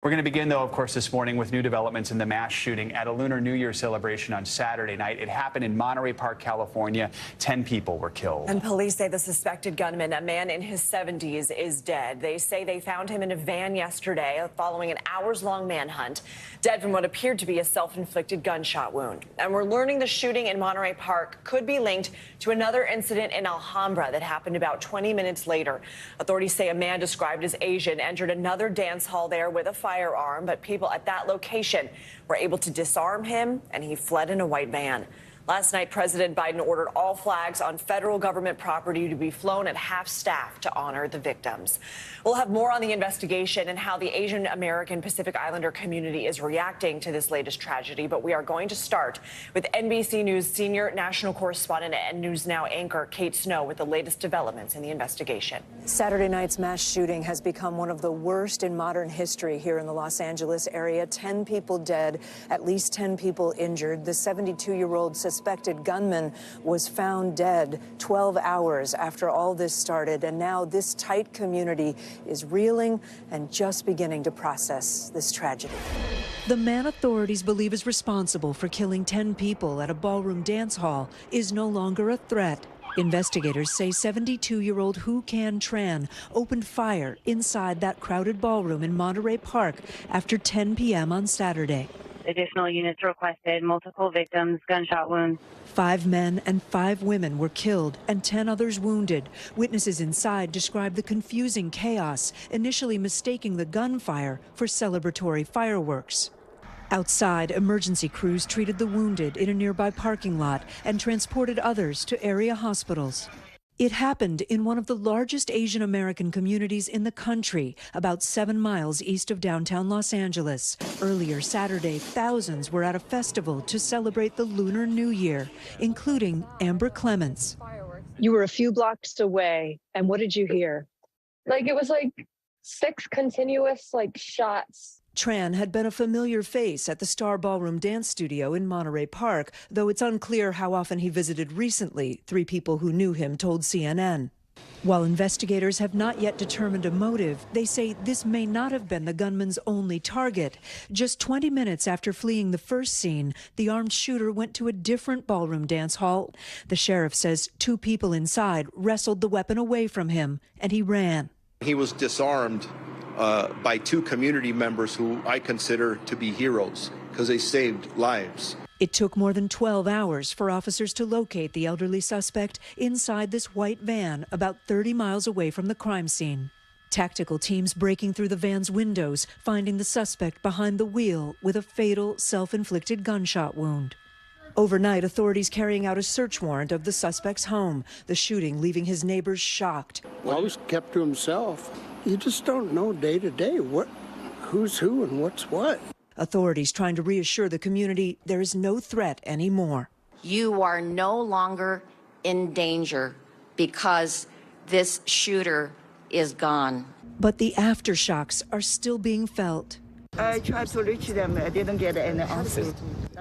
We're going to begin, though, of course, this morning with new developments in the mass shooting at a Lunar New Year celebration on Saturday night. It happened in Monterey Park, California. 10 people were killed. And police say the suspected gunman, a man in his 70s, is dead. They say they found him in a van yesterday following an hours-long manhunt, dead from what appeared to be a self-inflicted gunshot wound. And we're learning the shooting in Monterey Park could be linked to another incident in Alhambra that happened about 20 minutes later. Authorities say a man described as Asian entered another dance hall there with a firearm, but people at that location were able to disarm him, and he fled in a white van. Last night, President Biden ordered all flags on federal government property to be flown at half-staff to honor the victims. We'll have more on the investigation and how the Asian American Pacific Islander community is reacting to this latest tragedy. But we are going to start with NBC News senior national correspondent and News Now anchor Kate Snow with the latest developments in the investigation. Saturday night's mass shooting has become one of the worst in modern history here in the Los Angeles area. 10 people dead, at least 10 people injured. The 72-year-old suspected gunman was found dead 12 hours after all this started, and now this tight community is reeling and just beginning to process this tragedy. The man authorities believe is responsible for killing 10 people at a ballroom dance hall is no longer a threat. Investigators say 72-year-old Hu Can Tran opened fire inside that crowded ballroom in Monterey Park after 10 p.m. on Saturday. Additional units requested, multiple victims, gunshot wounds. 5 men and 5 women were killed and 10 others wounded. Witnesses inside described the confusing chaos, initially mistaking the gunfire for celebratory fireworks. Outside, emergency crews treated the wounded in a nearby parking lot and transported others to area hospitals. It happened in one of the largest Asian American communities in the country, about 7 miles east of downtown Los Angeles. Earlier Saturday, thousands were at a festival to celebrate the Lunar New Year, including Amber Clements. You were a few blocks away, and what did you hear? It was 6 continuous shots. Tran had been a familiar face at the Star Ballroom Dance Studio in Monterey Park, though it's unclear how often he visited recently, 3 people who knew him told CNN. While investigators have not yet determined a motive, they say this may not have been the gunman's only target. Just 20 minutes after fleeing the first scene, the armed shooter went to a different ballroom dance hall. The sheriff says 2 people inside wrestled the weapon away from him, and he ran. He was disarmed by 2 community members who I consider to be heroes because they saved lives. It took more than 12 hours for officers to locate the elderly suspect inside this white van about 30 miles away from the crime scene. Tactical teams breaking through the van's windows, finding the suspect behind the wheel with a fatal self-inflicted gunshot wound. Overnight, authorities carrying out a search warrant of the suspect's home, the shooting leaving his neighbors shocked. Always kept to himself. You just don't know day to day who's who and what's what. Authorities trying to reassure the community there is no threat anymore. You are no longer in danger because this shooter is gone. But the aftershocks are still being felt. I tried to reach them. I didn't get any answer.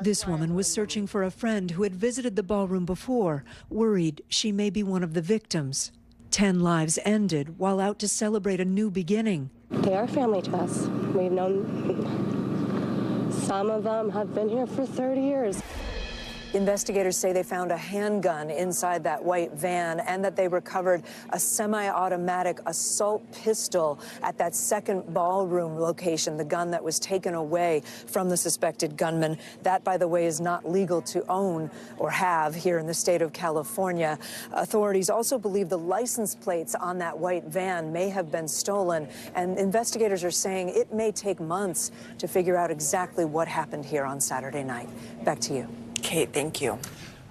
This woman was searching for a friend who had visited the ballroom before, worried she may be one of the victims. 10 lives ended while out to celebrate a new beginning. They are family to us. We've known some of them have been here for 30 years. Investigators say they found a handgun inside that white van and that they recovered a semi-automatic assault pistol at that second ballroom location, the gun that was taken away from the suspected gunman. That, by the way, is not legal to own or have here in the state of California. Authorities also believe the license plates on that white van may have been stolen, and investigators are saying it may take months to figure out exactly what happened here on Saturday night. Back to you. Kate, thank you.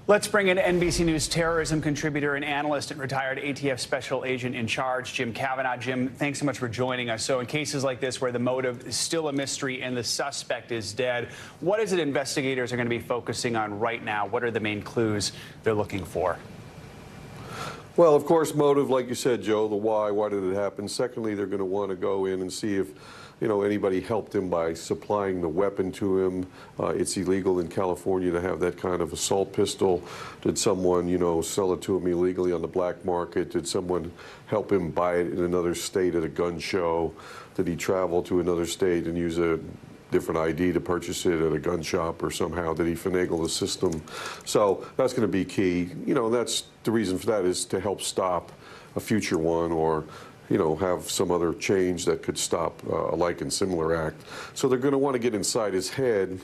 Let's bring in NBC News terrorism contributor and analyst and retired ATF special agent in charge, Jim Kavanaugh. Jim, thanks so much for joining us. So in cases like this where the motive is still a mystery and the suspect is dead, what is it investigators are going to be focusing on right now? What are the main clues they're looking for? Well, of course, motive, like you said, Joe, the why did it happen? Secondly, they're going to want to go in and see if anybody helped him by supplying the weapon to him. It's illegal in California to have that kind of assault pistol. Did someone, sell it to him illegally on the black market? Did someone help him buy it in another state at a gun show? Did he travel to another state and use a different ID to purchase it at a gun shop, or somehow did he finagle the system? So that's going to be key. That's the reason for that, is to help stop a future one, or have some other change that could stop a like and similar act. So they're going to want to get inside his head,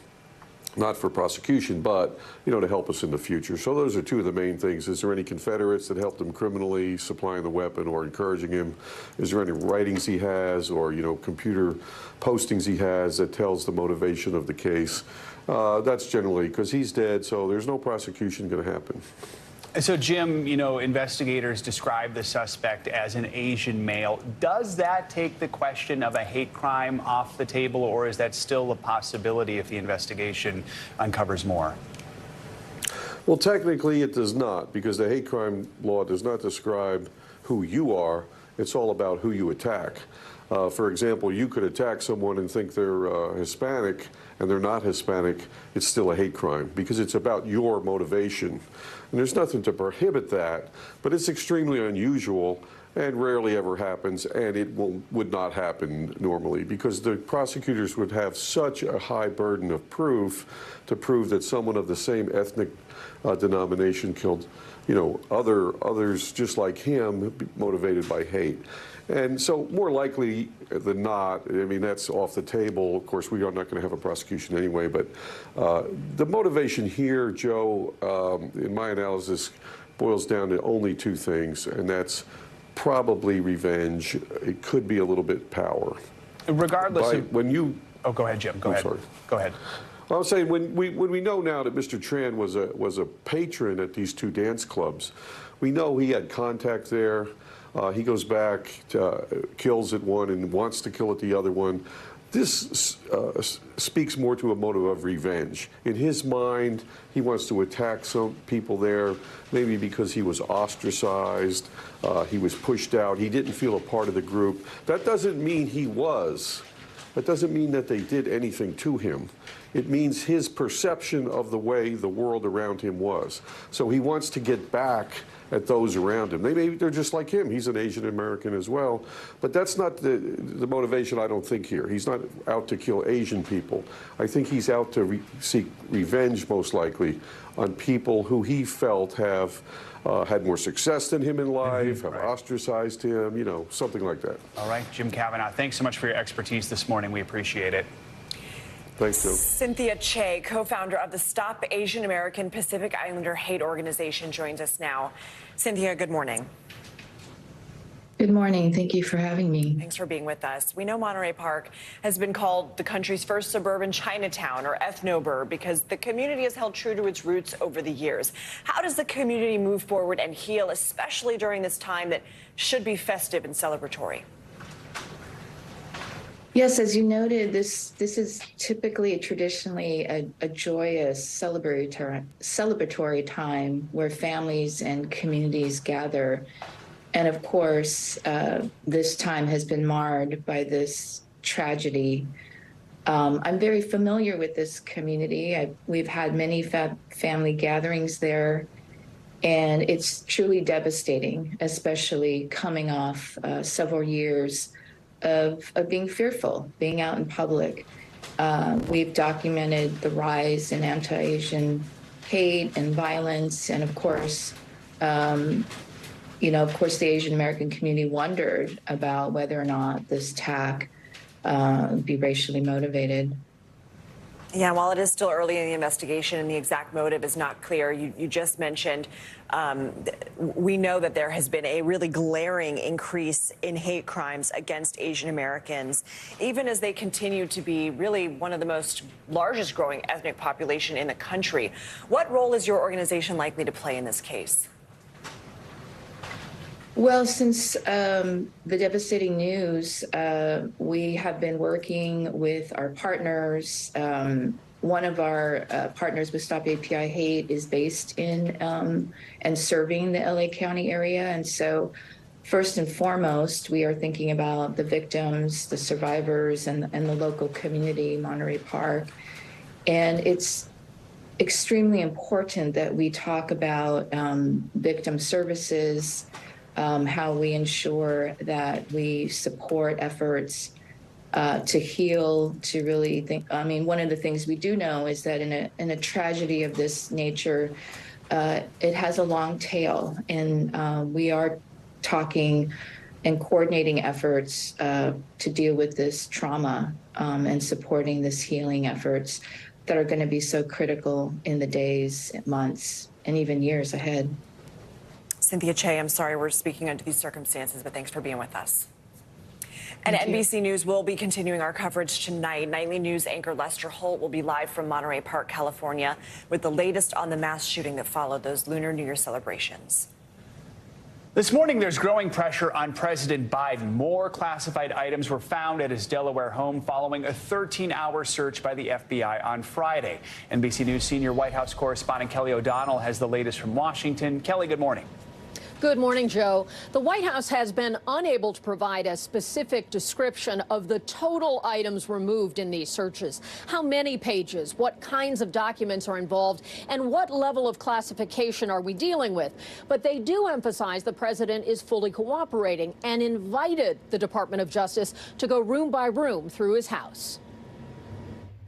not for prosecution, but, to help us in the future. So those are two of the main things. Is there any Confederates that helped him criminally, supplying the weapon or encouraging him? Is there any writings he has, or, computer postings he has that tells the motivation of the case? That's generally, because he's dead, so there's no prosecution going to happen. So, Jim, investigators describe the suspect as an Asian male. Does that take the question of a hate crime off the table, or is that still a possibility if the investigation uncovers more? Well, technically it does not, because the hate crime law does not describe who you are. It's all about who you attack. For example, you could attack someone and think they're Hispanic, and they're not Hispanic. It's still a hate crime, because it's about your motivation. And there's nothing to prohibit that, but it's extremely unusual and rarely ever happens, and it would not happen normally, because the prosecutors would have such a high burden of proof to prove that someone of the same ethnic denomination killed, others just like him, motivated by hate. And so more likely than not, that's off the table. Of course, we are not going to have a prosecution anyway, but the motivation here, Joe, in my analysis, boils down to only two things, and that's probably revenge. It could be a little bit power. Regardless of... Oh, go ahead, Jim. Go ahead. Sorry. Go ahead. I was saying, when we know now that Mr. Tran was a patron at these two dance clubs, we know he had contact there. He goes back, kills at one, and wants to kill at the other one. This speaks more to a motive of revenge. In his mind, he wants to attack some people there, maybe because he was ostracized, he was pushed out, he didn't feel a part of the group. That doesn't mean he was. That doesn't mean that they did anything to him. It means his perception of the way the world around him was. So he wants to get back at those around him. They're just like him. He's an Asian American as well. But that's not the motivation, I don't think, here. He's not out to kill Asian people. I think he's out to seek revenge, most likely, on people who he felt have had more success than him in life, have ostracized him, something like that. All right, Jim Kavanaugh, thanks so much for your expertise this morning. We appreciate it. Thanks, Joe. Cynthia Che, co-founder of the Stop Asian American Pacific Islander Hate Organization, joins us now. Cynthia, good morning. Good morning. Thank you for having me. Thanks for being with us. We know Monterey Park has been called the country's first suburban Chinatown, or ethnobur, because the community has held true to its roots over the years. How does the community move forward and heal, especially during this time that should be festive and celebratory? Yes, as you noted, this is typically traditionally a joyous celebratory time where families and communities gather. And of course, this time has been marred by this tragedy. I'm very familiar with this community. We've had many family gatherings there, and it's truly devastating, especially coming off several years of being fearful, being out in public. We've documented the rise in anti-Asian hate and violence, and of course, the Asian American community wondered about whether or not this attack be racially motivated. Yeah, while it is still early in the investigation and the exact motive is not clear, you just mentioned, we know that there has been a really glaring increase in hate crimes against Asian Americans, even as they continue to be really one of the most largest growing ethnic population in the country. What role is your organization likely to play in this case? Well, since the devastating news, we have been working with our partners. One of our partners with Stop API Hate is based in and serving the LA County area. And so first and foremost, we are thinking about the victims, the survivors, and the local community, Monterey Park. And it's extremely important that we talk about victim services, how we ensure that we support efforts to heal, to really think. I mean, one of the things we do know is that in a tragedy of this nature, it has a long tail, and we are talking and coordinating efforts to deal with this trauma and supporting this healing efforts that are going to be so critical in the days, months, and even years ahead. Cynthia Che, I'm sorry we're speaking under these circumstances, but thanks for being with us. And NBC News will be continuing our coverage tonight. Nightly news anchor Lester Holt will be live from Monterey Park, California, with the latest on the mass shooting that followed those Lunar New Year celebrations. This morning, there's growing pressure on President Biden. More classified items were found at his Delaware home following a 13-hour search by the FBI on Friday. NBC News senior White House correspondent Kelly O'Donnell has the latest from Washington. Kelly, good morning. Good morning, Joe. The White House has been unable to provide a specific description of the total items removed in these searches. How many pages, what kinds of documents are involved, and what level of classification are we dealing with? But they do emphasize the president is fully cooperating and invited the Department of Justice to go room by room through his house.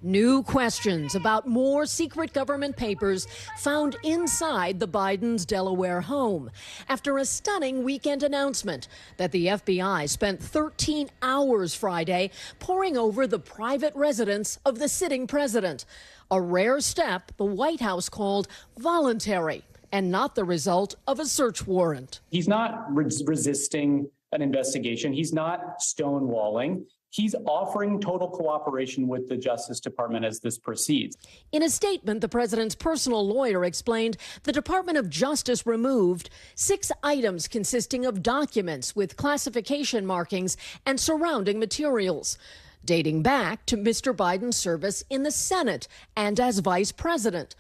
New questions about more secret government papers found inside the Biden's Delaware home after a stunning weekend announcement that the FBI spent 13 hours Friday poring over the private residence of the sitting president, a rare step the White House called voluntary and not the result of a search warrant. He's not resisting an investigation. He's not stonewalling. He's offering total cooperation with the Justice Department as this proceeds. In a statement, the president's personal lawyer explained the Department of Justice removed 6 items consisting of documents with classification markings and surrounding materials, dating back to Mr. Biden's service in the Senate and as vice president.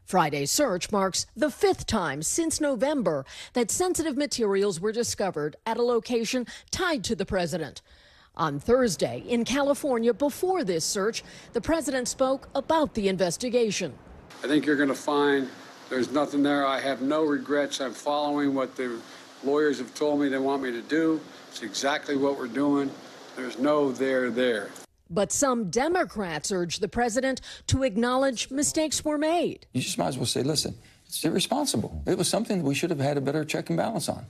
Friday's search marks the 5th time since November that sensitive materials were discovered at a location tied to the president. On Thursday, in California, before this search, the president spoke about the investigation. I think you're going to find there's nothing there. I have no regrets. I'm following what the lawyers have told me they want me to do. It's exactly what we're doing. There's no there. But some Democrats urge the president to acknowledge mistakes were made. You just might as well say, listen, it's irresponsible. It was something that we should have had a better check and balance on.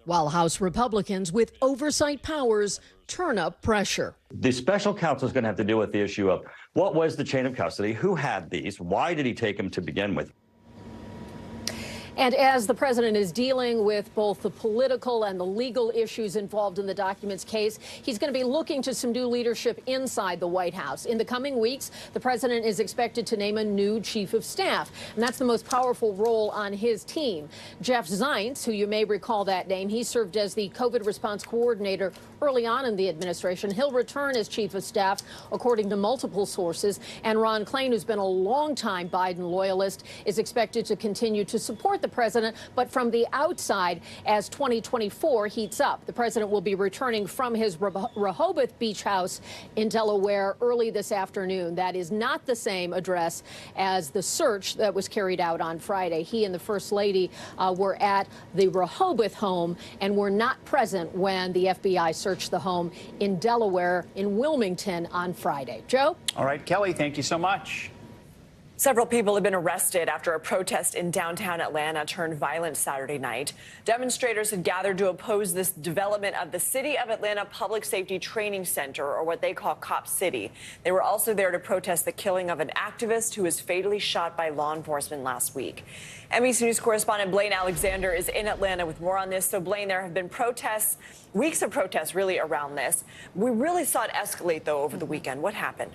While House Republicans with oversight powers turn up pressure. The special counsel is going to have to deal with the issue of what was the chain of custody, who had these, why did he take them to begin with? And as the president is dealing with both the political and the legal issues involved in the documents case, he's going to be looking to some new leadership inside the White House. In the coming weeks, the president is expected to name a new chief of staff, and that's the most powerful role on his team. Jeff Zients, who you may recall that name, he served as the COVID response coordinator early on in the administration. He'll return as chief of staff, according to multiple sources. And Ron Klain, who's been a longtime Biden loyalist, is expected to continue to support the president, but from the outside as 2024 heats up. The president will be returning from his Rehoboth beach house in Delaware early this afternoon. That is not the same address as the search that was carried out on Friday. He and the First Lady were at the Rehoboth home and were not present when the FBI searched the home in Delaware in Wilmington on Friday. Joe? All right, Kelly, thank you so much. Several people have been arrested after a protest in downtown Atlanta turned violent Saturday night. Demonstrators had gathered to oppose this development of the City of Atlanta Public Safety Training Center, or what they call Cop City. They were also there to protest the killing of an activist who was fatally shot by law enforcement last week. NBC News correspondent Blaine Alexander is in Atlanta with more on this. So, Blaine, there have been protests, weeks of protests really around this. We really saw it escalate, though, over the weekend. What happened?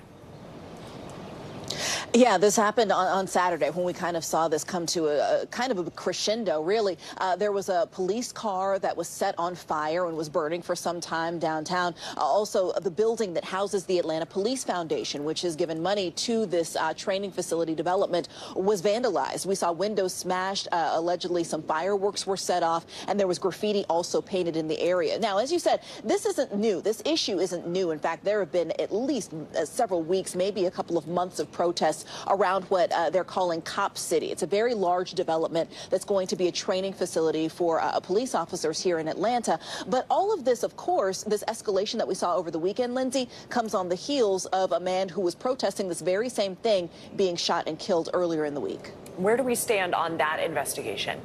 Yeah, this happened on Saturday when we kind of saw this come to a kind of a crescendo, really. There was a police car that was set on fire and was burning for some time downtown. Also, the building that houses the Atlanta Police Foundation, which has given money to this training facility development, was vandalized. We saw windows smashed. Allegedly, some fireworks were set off, and there was graffiti also painted in the area. Now, as you said, this isn't new. This issue isn't new. In fact, there have been at least several weeks, maybe a couple of months of protests around what they're calling Cop City. It's a very large development that's going to be a training facility for police officers here in Atlanta. But all of this, of course, this escalation that we saw over the weekend, Lindsay, comes on the heels of a man who was protesting this very same thing being shot and killed earlier in the week. Where do we stand on that investigation?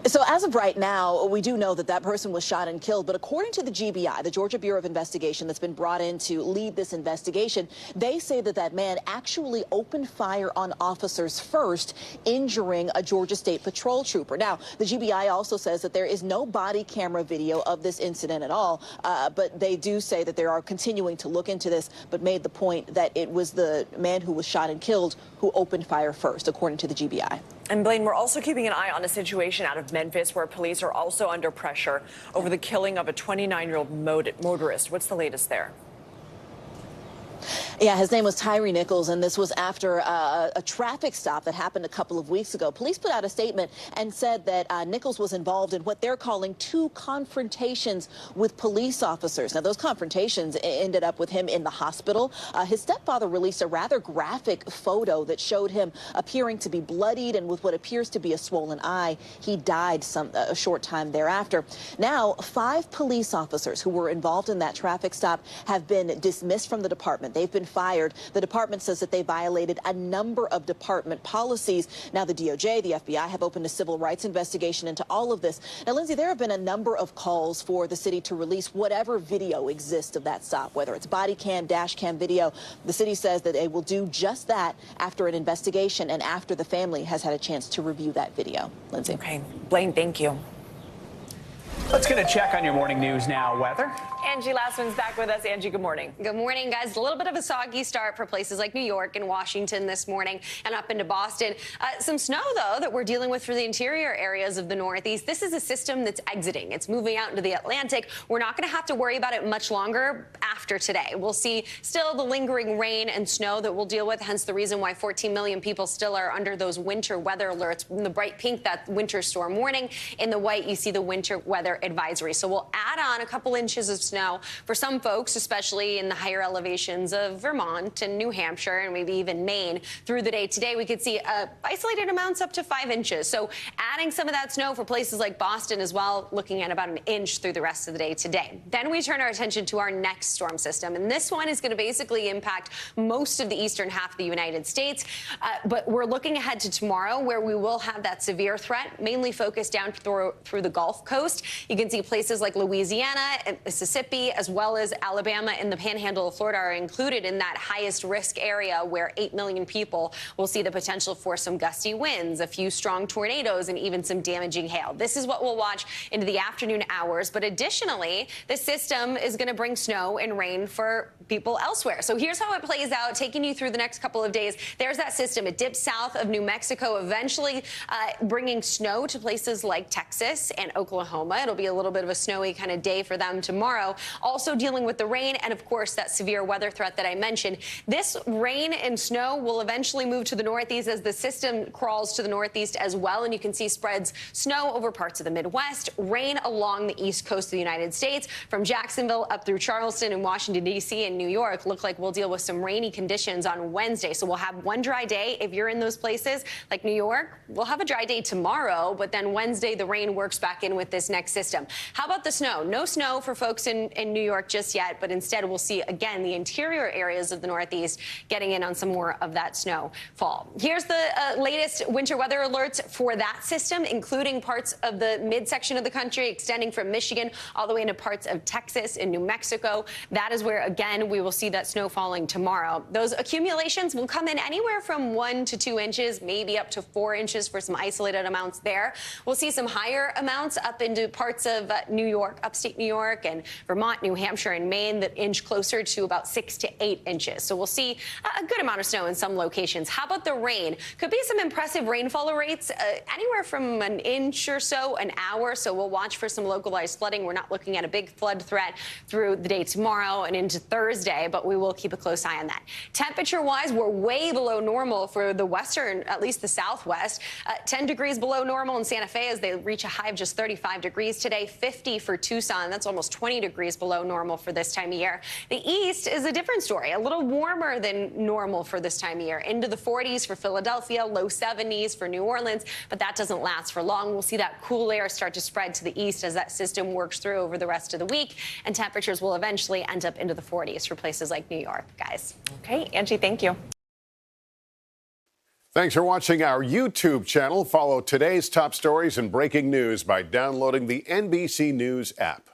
So as of right now, we do know that that person was shot and killed. But according to the GBI, the Georgia Bureau of Investigation that's been brought in to lead this investigation, they say that that man actually opened fire on officers first, injuring a Georgia State Patrol trooper. Now, the GBI also says that there is no body camera video of this incident at all. But they do say that they are continuing to look into this, but made the point that it was the man who was shot and killed who opened fire first, according to the GBI. And Blaine, we're also keeping an eye on a situation out of Memphis where police are also under pressure over the killing of a 29-year-old motorist. What's the latest there? Yeah, his name was Tyree Nichols, and this was after a traffic stop that happened a couple of weeks ago. Police put out a statement and said that Nichols was involved in what they're calling 2 confrontations with police officers. Now, those confrontations ended up with him in the hospital. His stepfather released a rather graphic photo that showed him appearing to be bloodied and with what appears to be a swollen eye. He died a short time thereafter. Now, 5 police officers who were involved in that traffic stop have been dismissed from the department. They've been fired. The department says that they violated a number of department policies. Now, the DOJ, the FBI have opened a civil rights investigation into all of this. Now, Lindsay, there have been a number of calls for the city to release whatever video exists of that stop, whether it's body cam, dash cam video. The city says that they will do just that after an investigation and after the family has had a chance to review that video. Lindsay. Okay. Blaine, thank you. Let's get a check on your morning news now. Weather. Angie Lassman's back with us. Angie, good morning. Good morning, guys. A little bit of a soggy start for places like New York and Washington this morning and up into Boston. Some snow, though, that we're dealing with for the interior areas of the Northeast. This is a system that's exiting. It's moving out into the Atlantic. We're not going to have to worry about it much longer after today. We'll see still the lingering rain and snow that we'll deal with, hence the reason why 14 million people still are under those winter weather alerts. In the bright pink, that winter storm warning. In the white, you see the winter weather advisory. So we'll add on a couple inches of snow for some folks, especially in the higher elevations of Vermont and New Hampshire and maybe even Maine. Through the day today, we could see isolated amounts up to 5 inches. So adding some of that snow for places like Boston as well, looking at about an inch through the rest of the day today. Then we turn our attention to our next storm system, and this one is going to basically impact most of the eastern half of the United States. But we're looking ahead to tomorrow, where we will have that severe threat, mainly focused down through the Gulf Coast. You can see places like Louisiana and Mississippi, as well as Alabama and the Panhandle of Florida are included in that highest risk area, where 8 million people will see the potential for some gusty winds, a few strong tornadoes, and even some damaging hail. This is what we'll watch into the afternoon hours. But additionally, the system is going to bring snow and rain for people elsewhere. So here's how it plays out, taking you through the next couple of days. There's that system. It dips south of New Mexico, eventually bringing snow to places like Texas and Oklahoma. It'll be a little bit of a snowy kind of day for them tomorrow. Also dealing with the rain and, of course, that severe weather threat that I mentioned. This rain and snow will eventually move to the Northeast as the system crawls to the Northeast as well. And you can see spreads snow over parts of the Midwest, rain along the east coast of the United States, from Jacksonville up through Charleston and Washington, D.C. and New York. Look like we'll deal with some rainy conditions on Wednesday. So we'll have one dry day. If you're in those places like New York, we'll have a dry day tomorrow. But then Wednesday, the rain works back in with this next system. How about the snow? No snow for folks in New York just yet, but instead we'll see, again, the interior areas of the Northeast getting in on some more of that snowfall. Here's the latest winter weather alerts for that system, including parts of the midsection of the country, extending from Michigan all the way into parts of Texas and New Mexico. That is where, again, we will see that snow falling tomorrow. Those accumulations will come in anywhere from 1 to 2 inches, maybe up to 4 inches for some isolated amounts there. We'll see some higher amounts up into parts parts of New York, upstate New York, and Vermont, New Hampshire, and Maine that inch closer to about 6 to 8 inches. So we'll see a good amount of snow in some locations. How about the rain? Could be some impressive rainfall rates, anywhere from an inch or so an hour. So we'll watch for some localized flooding. We're not looking at a big flood threat through the day tomorrow and into Thursday, but we will keep a close eye on that. Temperature-wise, we're way below normal for the western, at least the southwest. 10 degrees below normal in Santa Fe as they reach a high of just 35 degrees today, 50 for Tucson. That's almost 20 degrees below normal for this time of year. The east is a different story, a little warmer than normal for this time of year. Into the 40s for Philadelphia, low 70s for New Orleans, but that doesn't last for long. We'll see that cool air start to spread to the east as that system works through over the rest of the week, and temperatures will eventually end up into the 40s for places like New York, guys. Okay, Angie, thank you. Thanks for watching our YouTube channel. Follow today's top stories and breaking news by downloading the NBC News app.